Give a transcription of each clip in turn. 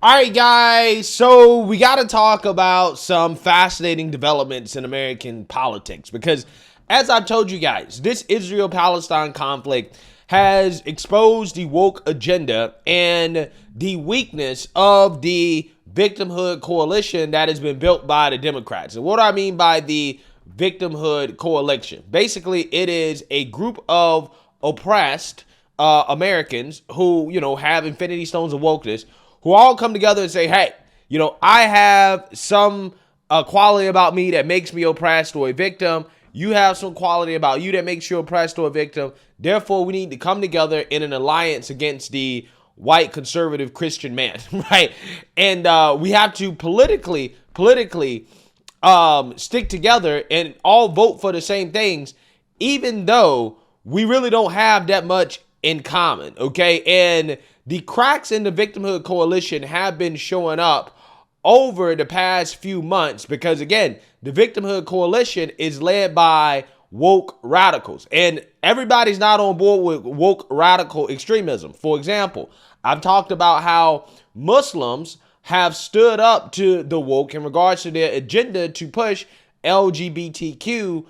All right, guys, so we got to talk about some fascinating developments in American politics because, as I told you guys, this Israel-Palestine conflict has exposed the woke agenda and the weakness of the Victimhood Coalition that has been built by the Democrats. And what do I mean by the Victimhood Coalition? Basically, it is a group of oppressed Americans who, have infinity stones of wokeness, who all come together and say, hey, I have some quality about me that makes me oppressed or a victim. You have some quality about you that makes you oppressed or a victim. Therefore, we need to come together in an alliance against the white conservative Christian man, right? And we have to politically stick together and all vote for the same things, even though we really don't have that much in common, okay? And the cracks in the Victimhood Coalition have been showing up over the past few months because, again, the Victimhood Coalition is led by woke radicals, and everybody's not on board with woke radical extremism. For example, I've talked about how Muslims have stood up to the woke in regards to their agenda to push LGBTQ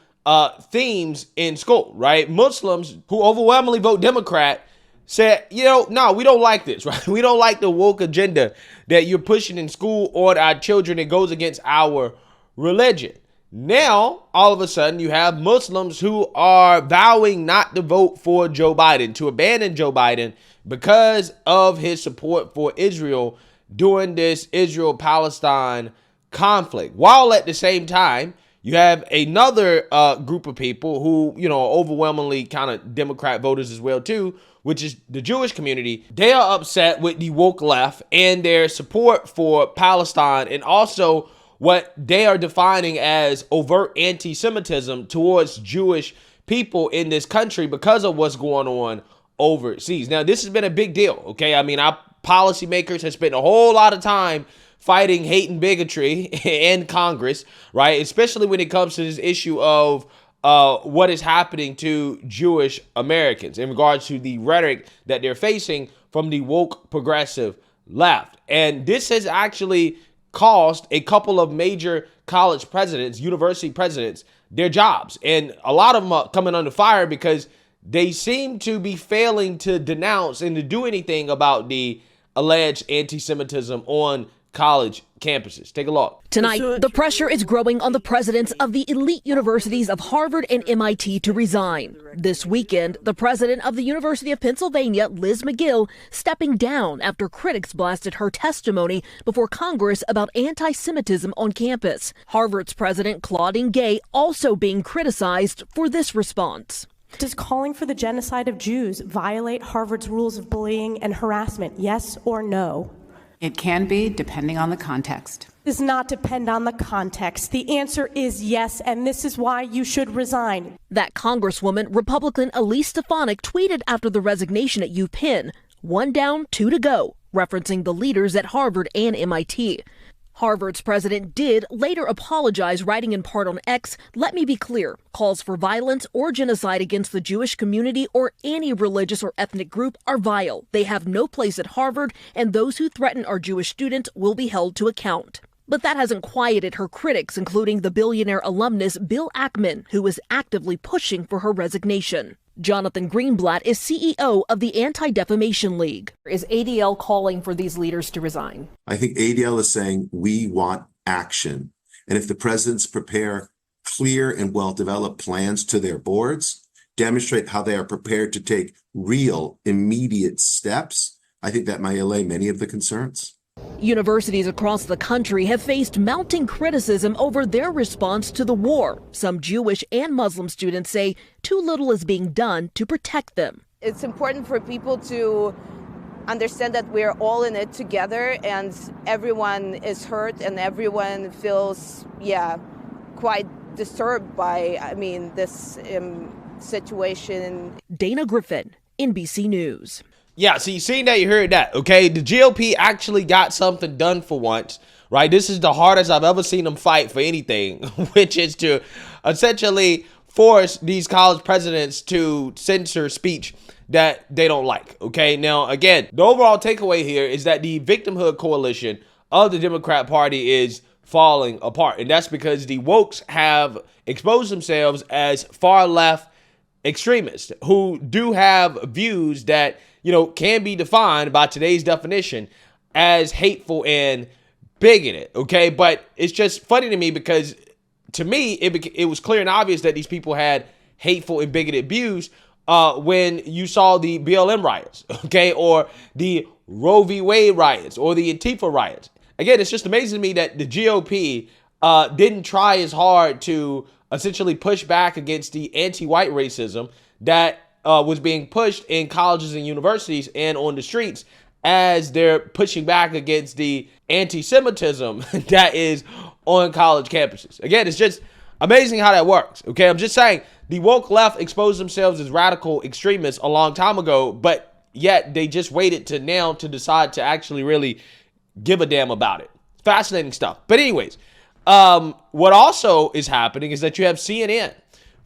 themes in school, right? Muslims who overwhelmingly vote Democrat said, no, we don't like this, right? We don't like the woke agenda that you're pushing in school on our children. It goes against our religion. Now, all of a sudden, you have Muslims who are vowing not to vote for Joe Biden, to abandon Joe Biden because of his support for Israel during this Israel-Palestine conflict. While at the same time, you have another group of people who, are overwhelmingly kind of Democrat voters as well, too, which is the Jewish community. They are upset with the woke left and their support for Palestine, and also what they are defining as overt anti-Semitism towards Jewish people in this country because of what's going on overseas. Now, this has been a big deal, okay? I mean, our policymakers have spent a whole lot of time fighting hate and bigotry in Congress, right? Especially when it comes to this issue of what is happening to Jewish Americans in regards to the rhetoric that they're facing from the woke progressive left. And this has actually cost a couple of major college presidents, university presidents, their jobs. And a lot of them are coming under fire because they seem to be failing to denounce and to do anything about the alleged anti-Semitism on college campuses. Take a look. Tonight, the pressure is growing on the presidents of the elite universities of Harvard and MIT to resign. This weekend, the president of the University of Pennsylvania, Liz McGill, stepping down after critics blasted her testimony before Congress about anti-Semitism on campus. Harvard's president, Claudine Gay, also being criticized for this response. Does calling for the genocide of Jews violate Harvard's rules of bullying and harassment? Yes or no? It can be, depending on the context. Does not depend on the context. The answer is yes, and this is why you should resign. That Congresswoman, Republican Elise Stefanik, tweeted after the resignation at UPenn, 1 down, 2 to go, referencing the leaders at Harvard and MIT. Harvard's president did later apologize, writing in part on X, "Let me be clear, calls for violence or genocide against the Jewish community or any religious or ethnic group are vile. They have no place at Harvard, and those who threaten our Jewish students will be held to account." But that hasn't quieted her critics, including the billionaire alumnus Bill Ackman, who is actively pushing for her resignation. Jonathan Greenblatt is CEO of the Anti-Defamation League. Is ADL calling for these leaders to resign? I think ADL is saying we want action. And if the presidents prepare clear and well-developed plans to their boards, demonstrate how they are prepared to take real, immediate steps, I think that might allay many of the concerns. Universities across the country have faced mounting criticism over their response to the war. Some Jewish and Muslim students say too little is being done to protect them. It's important for people to understand that we're all in it together, and everyone is hurt and everyone feels, quite disturbed by, this situation. Dana Griffin, NBC News. Yeah, so you seen that, you heard that, okay? The GOP actually got something done for once, right? This is the hardest I've ever seen them fight for anything, which is to essentially force these college presidents to censor speech that they don't like. Okay, now again, the overall takeaway here is that the Victimhood Coalition of the Democrat Party is falling apart, and that's because the wokes have exposed themselves as far left extremists who do have views that, you know, can be defined by today's definition as hateful and bigoted. Okay, but it's just funny to me because to me it was clear and obvious that these people had hateful and bigoted views when you saw the BLM riots, okay, or the Roe v. Wade riots or the Antifa riots. Again, it's just amazing to me that the GOP didn't try as hard to essentially push back against the anti-white racism that was being pushed in colleges and universities and on the streets as they're pushing back against the anti-Semitism that is on college campuses. Again, it's just amazing how that works. Okay, I'm just saying the woke left exposed themselves as radical extremists a long time ago, but yet they just waited to now to decide to actually really give a damn about it. Fascinating stuff. But anyways, what also is happening is that you have CNN,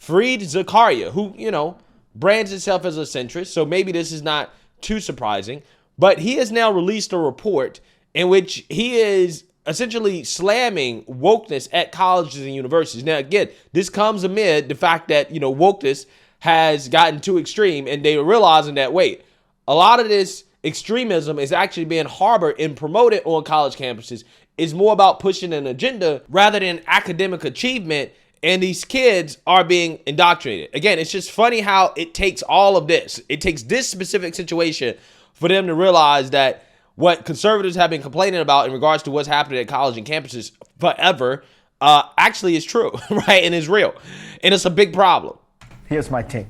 Fareed Zakaria, who, you know, brands itself as a centrist, so maybe this is not too surprising, but he has now released a report in which he is essentially slamming wokeness at colleges and universities. Now, again, this comes amid the fact that, you know, wokeness has gotten too extreme, and they are realizing that, wait, a lot of this extremism is actually being harbored and promoted on college campuses. It's more about pushing an agenda rather than academic achievement, and these kids are being indoctrinated. Again, it's just funny how it takes all of this. It takes this specific situation for them to realize that what conservatives have been complaining about in regards to what's happening at college and campuses forever actually is true, right? And is real. And it's a big problem. Here's my take.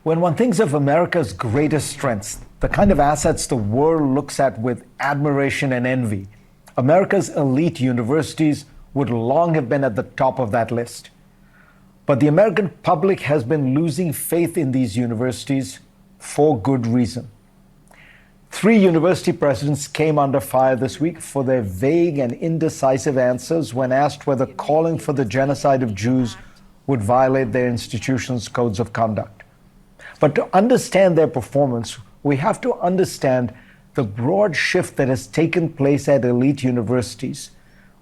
When one thinks of America's greatest strengths, the kind of assets the world looks at with admiration and envy, America's elite universities would long have been at the top of that list. But the American public has been losing faith in these universities for good reason. 3 university presidents came under fire this week for their vague and indecisive answers when asked whether calling for the genocide of Jews would violate their institution's codes of conduct. But to understand their performance, we have to understand the broad shift that has taken place at elite universities,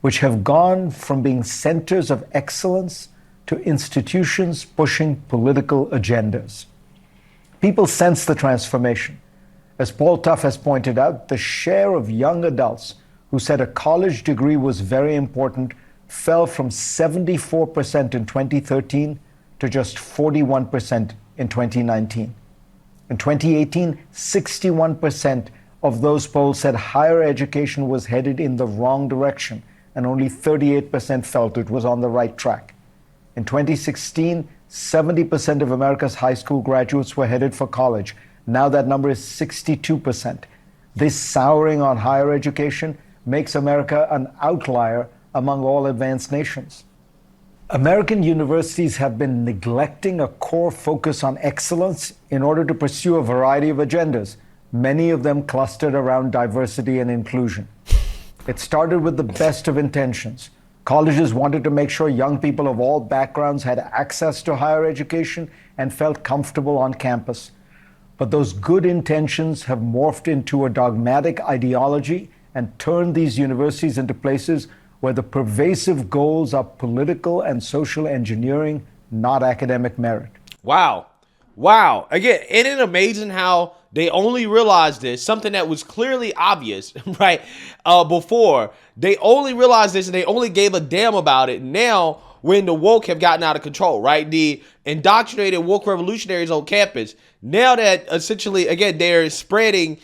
which have gone from being centers of excellence to institutions pushing political agendas. People sense the transformation. As Paul Tuff has pointed out, the share of young adults who said a college degree was very important fell from 74% in 2013 to just 41% in 2019. In 2018, 61% of those polls said higher education was headed in the wrong direction, and only 38% felt it was on the right track. In 2016, 70% of America's high school graduates were headed for college. Now that number is 62%. This souring on higher education makes America an outlier among all advanced nations. American universities have been neglecting a core focus on excellence in order to pursue a variety of agendas, many of them clustered around diversity and inclusion. It started with the best of intentions. Colleges wanted to make sure young people of all backgrounds had access to higher education and felt comfortable on campus. But those good intentions have morphed into a dogmatic ideology and turned these universities into places where the pervasive goals are political and social engineering, not academic merit. Wow. Wow. Again, isn't it amazing how they only realized this, something that was clearly obvious, right, before. They only realized this and they only gave a damn about it now when the woke have gotten out of control, right? The indoctrinated woke revolutionaries on campus, now that essentially, again, they're spreading,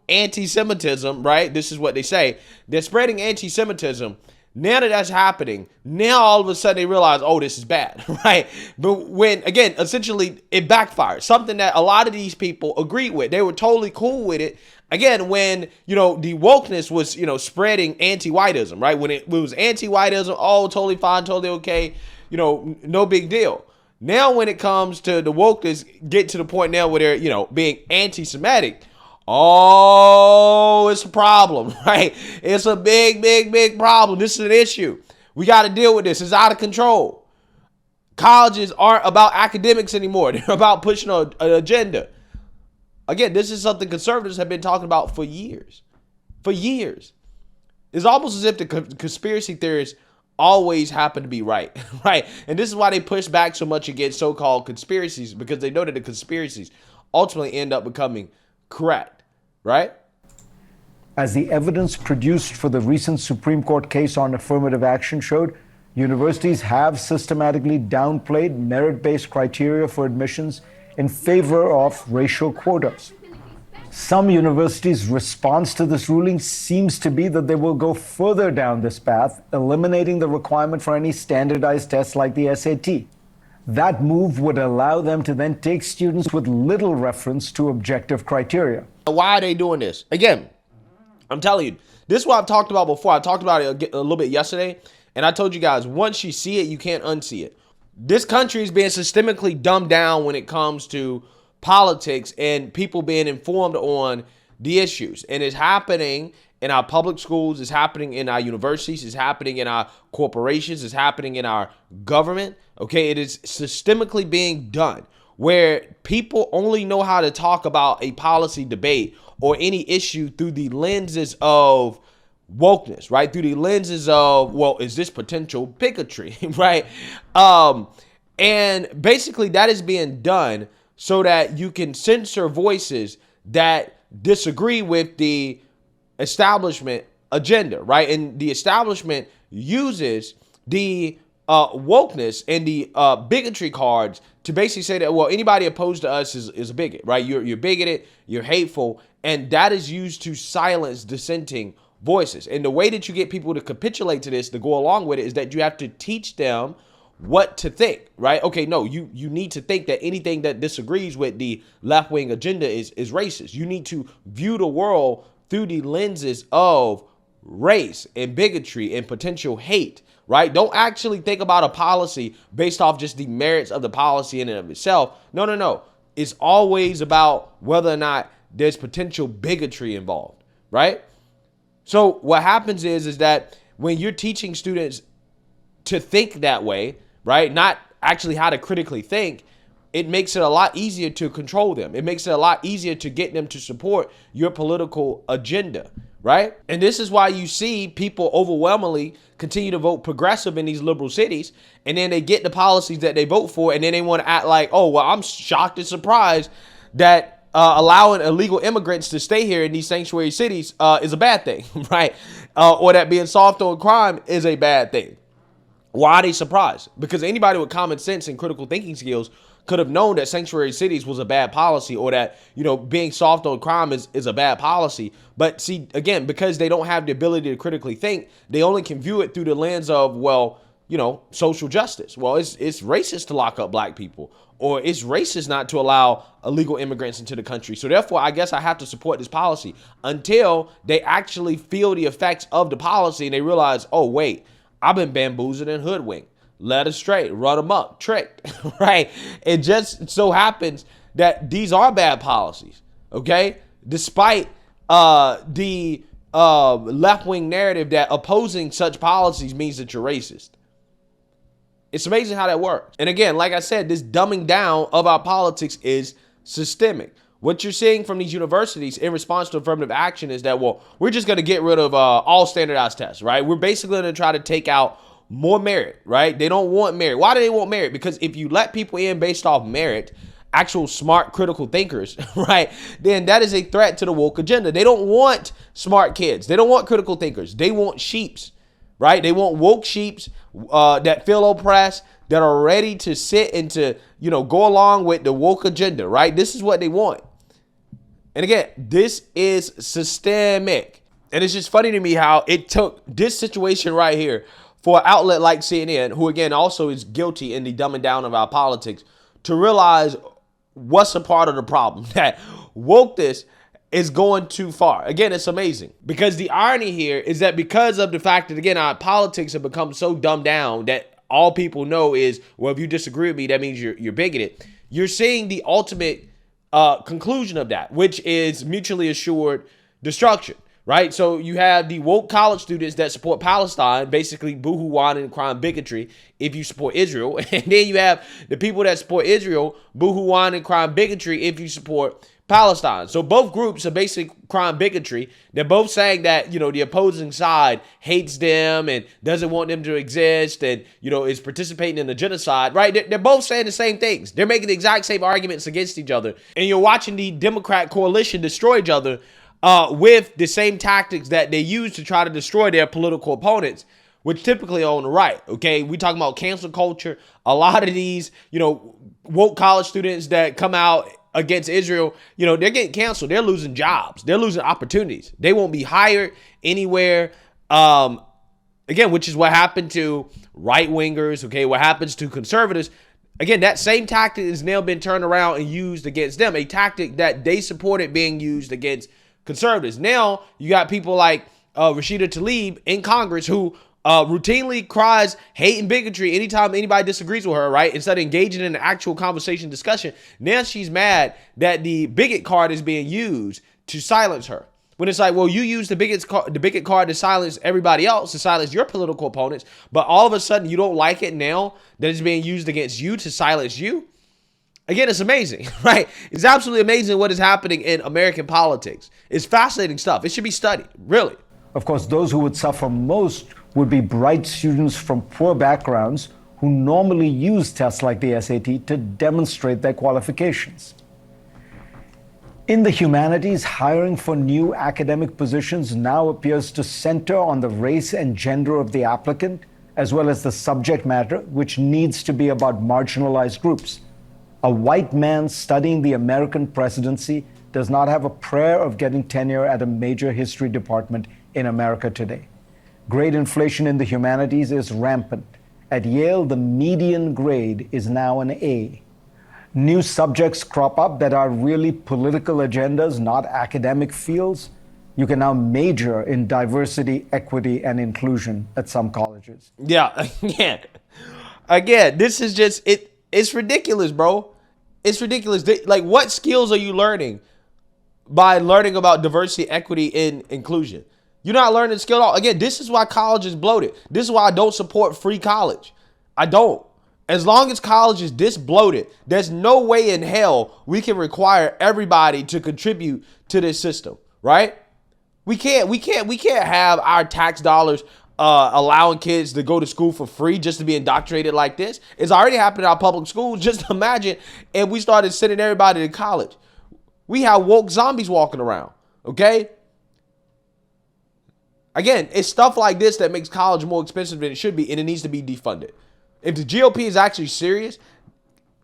anti-Semitism, right? This is what they say. They're spreading anti-Semitism. Now that that's happening, now all of a sudden they realize, oh, this is bad, right? But when, again, essentially it backfired, something that a lot of these people agreed with. They were totally cool with it. Again, when, the wokeness was, spreading anti-whiteism, right? When it was anti-whiteism, oh, totally fine, totally okay, no big deal. Now when it comes to the wokeness, get to the point now where they're, being anti-Semitic, oh, it's a problem, right? It's a big, big, big problem. This is an issue. We got to deal with this. It's out of control. Colleges aren't about academics anymore. They're about pushing an agenda. Again, this is something conservatives have been talking about for years. For years. It's almost as if the conspiracy theorists always happen to be right, right? And this is why they push back so much against so-called conspiracies, because they know that the conspiracies ultimately end up becoming correct, right? As the evidence produced for the recent Supreme Court case on affirmative action showed, universities have systematically downplayed merit-based criteria for admissions in favor of racial quotas. Some universities' response to this ruling seems to be that they will go further down this path, eliminating the requirement for any standardized tests like the SAT. That move would allow them to then take students with little reference to objective criteria. Why are they doing this? Again, I'm telling you, this is what I've talked about before. I talked about it a little bit yesterday, and I told you guys, once you see it, you can't unsee it. This country is being systemically dumbed down when it comes to politics and people being informed on the issues. And it's happening in our public schools, it's happening in our universities, it's happening in our corporations, it's happening in our government. Okay, it is systemically being done where people only know how to talk about a policy debate or any issue through the lenses of wokeness, right? Through the lenses of, well, is this potential bigotry, right? And basically that is being done so that you can censor voices that disagree with the establishment agenda, right? And the establishment uses the wokeness and the bigotry cards to basically say that, well, anybody opposed to us is a bigot, right? You're bigoted, you're hateful, and that is used to silence dissenting voices. And the way that you get people to capitulate to this, to go along with it, is that you have to teach them what to think, right? Okay, no, you need to think that anything that disagrees with the left-wing agenda is racist. You need to view the world through the lenses of race and bigotry and potential hate, right? Don't actually think about a policy based off just the merits of the policy in and of itself. No. It's always about whether or not there's potential bigotry involved, right? So what happens is that when you're teaching students to think that way, right, not actually how to critically think, it makes it a lot easier to control them. It makes it a lot easier to get them to support your political agenda, right? And this is why you see people overwhelmingly continue to vote progressive in these liberal cities, and then they get the policies that they vote for, and then they want to act like, oh, well, I'm shocked and surprised that allowing illegal immigrants to stay here in these sanctuary cities is a bad thing, right? Or that being soft on crime is a bad thing. Why are they surprised? Because anybody with common sense and critical thinking skills could have known that sanctuary cities was a bad policy, or that, being soft on crime is a bad policy. But see, again, because they don't have the ability to critically think, they only can view it through the lens of, well, social justice. Well, it's racist to lock up black people, or it's racist not to allow illegal immigrants into the country. So therefore, I guess I have to support this policy until they actually feel the effects of the policy and they realize, oh, wait, I've been bamboozled and hoodwinked, led astray, run amok, tricked, right? It just so happens that these are bad policies, okay? Despite the left-wing narrative that opposing such policies means that you're racist. It's amazing how that works. And again, like I said, this dumbing down of our politics is systemic. What you're seeing from these universities in response to affirmative action is that, well, we're just going to get rid of all standardized tests, right? We're basically going to try to take out more merit, right? They don't want merit. Why do they want merit? Because if you let people in based off merit, actual smart critical thinkers, right, then that is a threat to the woke agenda. They don't want smart kids. They don't want critical thinkers. They want sheeps, right? They want woke sheeps that feel oppressed, that are ready to sit and to, go along with the woke agenda, right? This is what they want. And again, this is systemic. And it's just funny to me how it took this situation right here for an outlet like CNN, who again also is guilty in the dumbing down of our politics, to realize what's a part of the problem, that wokeness is going too far. Again, it's amazing, because the irony here is that because of the fact that, again, our politics have become so dumbed down that all people know is, well, if you disagree with me, that means you're bigoted. You're seeing the ultimate conclusion of that, which is mutually assured destruction, right? So you have the woke college students that support Palestine, basically boohoo whining and crying bigotry if you support Israel. And then you have the people that support Israel, boohoo whining and crying bigotry if you support Palestine. So both groups are basically crying bigotry. They're both saying that, the opposing side hates them and doesn't want them to exist and, is participating in the genocide, right? They're both saying the same things. They're making the exact same arguments against each other. And you're watching the Democrat coalition destroy each other with the same tactics that they use to try to destroy their political opponents, which typically are on the right, okay? We talking about cancel culture. A lot of these, woke college students that come out against Israel, they're getting canceled. They're losing jobs. They're losing opportunities. They won't be hired anywhere. Again, which is what happened to right-wingers, okay? What happens to conservatives. Again, that same tactic has now been turned around and used against them, a tactic that they supported being used against conservatives. Now, you got people like Rashida Tlaib in Congress who routinely cries hate and bigotry anytime anybody disagrees with her, right? Instead of engaging in an actual conversation discussion, now she's mad that the bigot card is being used to silence her. When it's like, well, you use the bigot card to silence everybody else, to silence your political opponents, but all of a sudden you don't like it now that it's being used against you to silence you. Again, it's amazing, right? It's absolutely amazing what is happening in American politics. It's fascinating stuff. It should be studied, really. Of course, those who would suffer most would be bright students from poor backgrounds who normally use tests like the SAT to demonstrate their qualifications. In the humanities, hiring for new academic positions now appears to center on the race and gender of the applicant, as well as the subject matter, which needs to be about marginalized groups. A white man studying the American presidency does not have a prayer of getting tenure at a major history department in America today. Grade inflation in the humanities is rampant. At Yale, the median grade is now an A. New subjects crop up that are really political agendas, not academic fields. You can now major in diversity, equity, and inclusion at some colleges. Yeah, again, this is just, it's ridiculous, bro. It's ridiculous. Like, what skills are you learning by learning about diversity, equity, and inclusion? You're not learning skill at all. Again, this is why college is bloated. This is why I don't support free college. I don't. As long as college is this bloated, there's no way in hell we can require everybody to contribute to this system, right? We can't have our tax dollars allowing kids to go to school for free just to be indoctrinated like this. It's already happened in our public schools. Just imagine if we started sending everybody to college. We have woke zombies walking around, okay? Again, it's stuff like this that makes college more expensive than it should be, and it needs to be defunded. If the GOP is actually serious,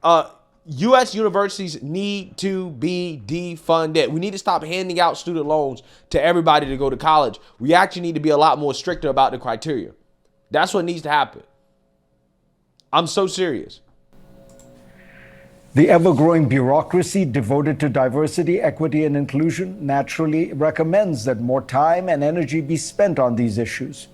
U.S. universities need to be defunded. We need to stop handing out student loans to everybody to go to college. We actually need to be a lot more stricter about the criteria. That's what needs to happen. I'm so serious. The ever-growing bureaucracy devoted to diversity, equity, and inclusion naturally recommends that more time and energy be spent on these issues.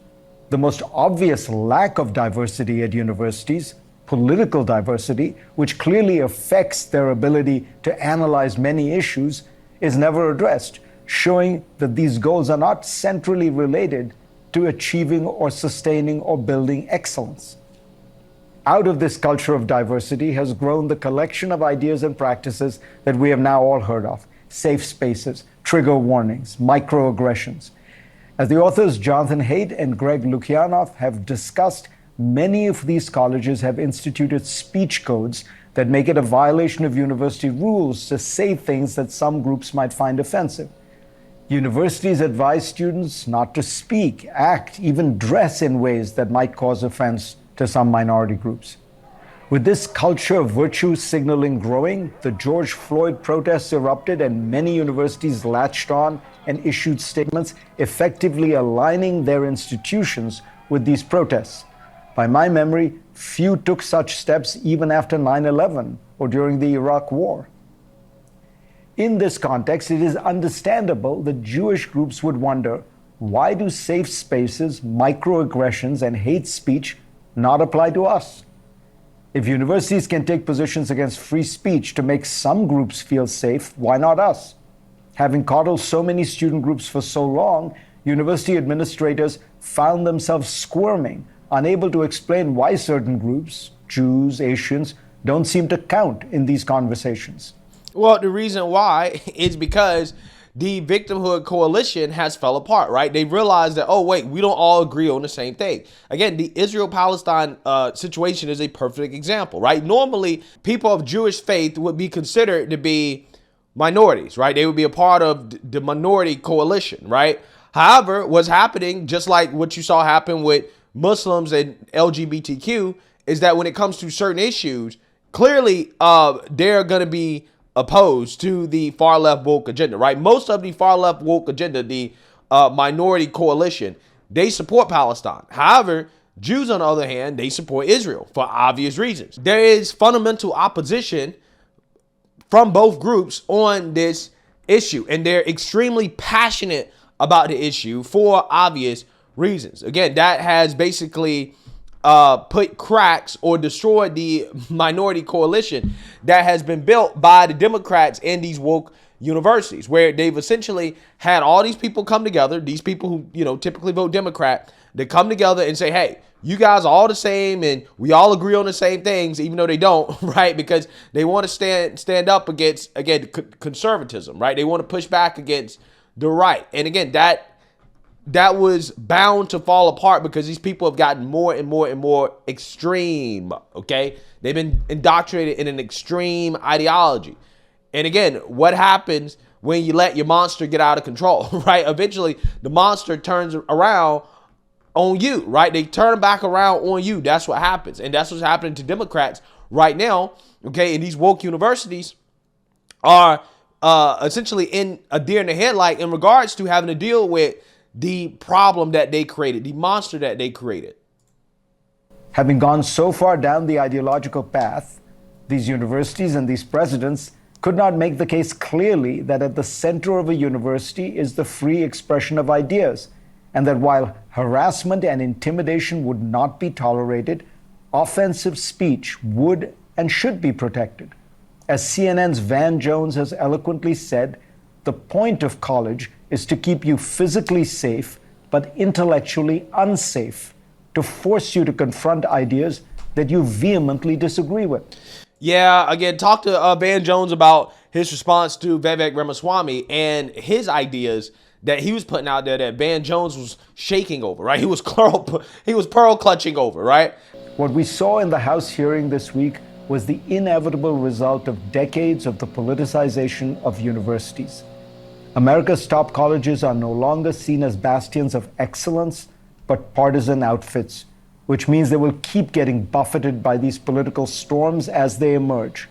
The most obvious lack of diversity at universities, political diversity, which clearly affects their ability to analyze many issues, is never addressed, showing that these goals are not centrally related to achieving or sustaining or building excellence. Out of this culture of diversity has grown the collection of ideas and practices that we have now all heard of: safe spaces, trigger warnings, microaggressions. As the authors Jonathan Haidt and Greg Lukianoff have discussed, many of these colleges have instituted speech codes that make it a violation of university rules to say things that some groups might find offensive. Universities advise students not to speak, act, even dress in ways that might cause offense to some minority groups. With this culture of virtue signaling growing, the George Floyd protests erupted and many universities latched on and issued statements effectively aligning their institutions with these protests. By my memory, few took such steps even after 9/11 or during the Iraq War. In this context, it is understandable that Jewish groups would wonder, why do safe spaces, microaggressions, and hate speech not apply to us? If universities can take positions against free speech to make some groups feel safe, why not us? Having coddled so many student groups for so long, university administrators found themselves squirming, unable to explain why certain groups, Jews, Asians, don't seem to count in these conversations. Well, the reason why is because the Victimhood Coalition has fell apart, right? They realized that, oh, wait, we don't all agree on the same thing. Again, the Israel-Palestine situation is a perfect example, right? Normally, people of Jewish faith would be considered to be minorities, right? They would be a part of the minority coalition, right? However, what's happening, just like what you saw happen with Muslims and LGBTQ, is that when it comes to certain issues, clearly they're going to be opposed to the far left woke agenda, right? Most of the far left woke agenda, the minority coalition, they support Palestine. However, Jews, on the other hand, they support Israel for obvious reasons. There is fundamental opposition from both groups on this issue, and they're extremely passionate about the issue for obvious reasons. Again, that has basically put cracks or destroyed the minority coalition that has been built by the Democrats in these woke universities, where they've essentially had all these people come together, these people who, you know, typically vote Democrat, they come together and say, hey, you guys are all the same and we all agree on the same things, even though they don't, right? Because they want to stand up against, again, conservatism, right? They want to push back against the right. And again, that was bound to fall apart because these people have gotten more and more and more extreme, okay? They've been indoctrinated in an extreme ideology. And again, what happens when you let your monster get out of control, right? Eventually, the monster turns around on you, right? They turn back around on you. That's what happens. And that's what's happening to Democrats right now, okay? And these woke universities are essentially in a deer in the headlight in regards to having to deal with the problem that they created, the monster that they created. Having gone so far down the ideological path, these universities and these presidents could not make the case clearly that at the center of a university is the free expression of ideas, and that while harassment and intimidation would not be tolerated, offensive speech would and should be protected. As CNN's Van Jones has eloquently said, the point of college is to keep you physically safe, but intellectually unsafe, to force you to confront ideas that you vehemently disagree with. Yeah, again, talk to Van Jones about his response to Vivek Ramaswamy and his ideas that he was putting out there that Van Jones was shaking over, right? He was pearl clutching over, right? What we saw in the House hearing this week was the inevitable result of decades of the politicization of universities. America's top colleges are no longer seen as bastions of excellence, but partisan outfits, which means they will keep getting buffeted by these political storms as they emerge.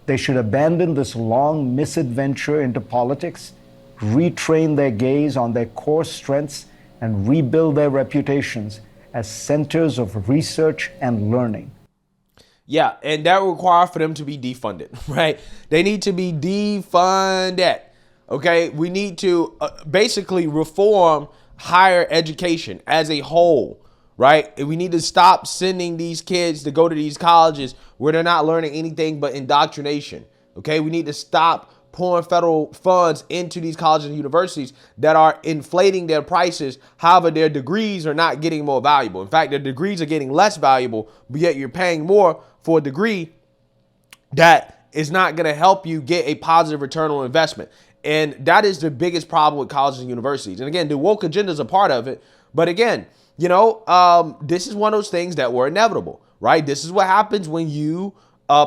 They should abandon this long misadventure into politics, retrain their gaze on their core strengths, and rebuild their reputations as centers of research and learning. Yeah, and that will require for them to be defunded, right? They need to be defunded, okay? We need to basically reform higher education as a whole, right? We need to stop sending these kids to go to these colleges where they're not learning anything but indoctrination, okay? We need to stop pouring federal funds into these colleges and universities that are inflating their prices. However, their degrees are not getting more valuable. In fact, their degrees are getting less valuable, but yet you're paying more for a degree that is not going to help you get a positive return on investment. And that is the biggest problem with colleges and universities. And again, the woke agenda is a part of it. But again, you know, this is one of those things that were inevitable, right? This is what happens when you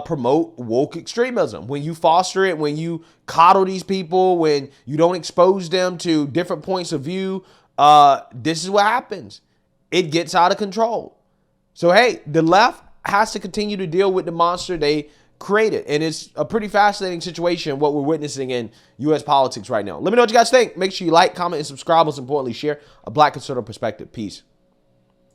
promote woke extremism, when you foster it, when you coddle these people, when you don't expose them to different points of view. This is what happens. It gets out of control. So, hey, the left has to continue to deal with the monster they created. And it's a pretty fascinating situation, what we're witnessing in U.S. politics right now. Let me know what you guys think. Make sure you like, comment, and subscribe. Most importantly, share a Black conservative perspective. Peace.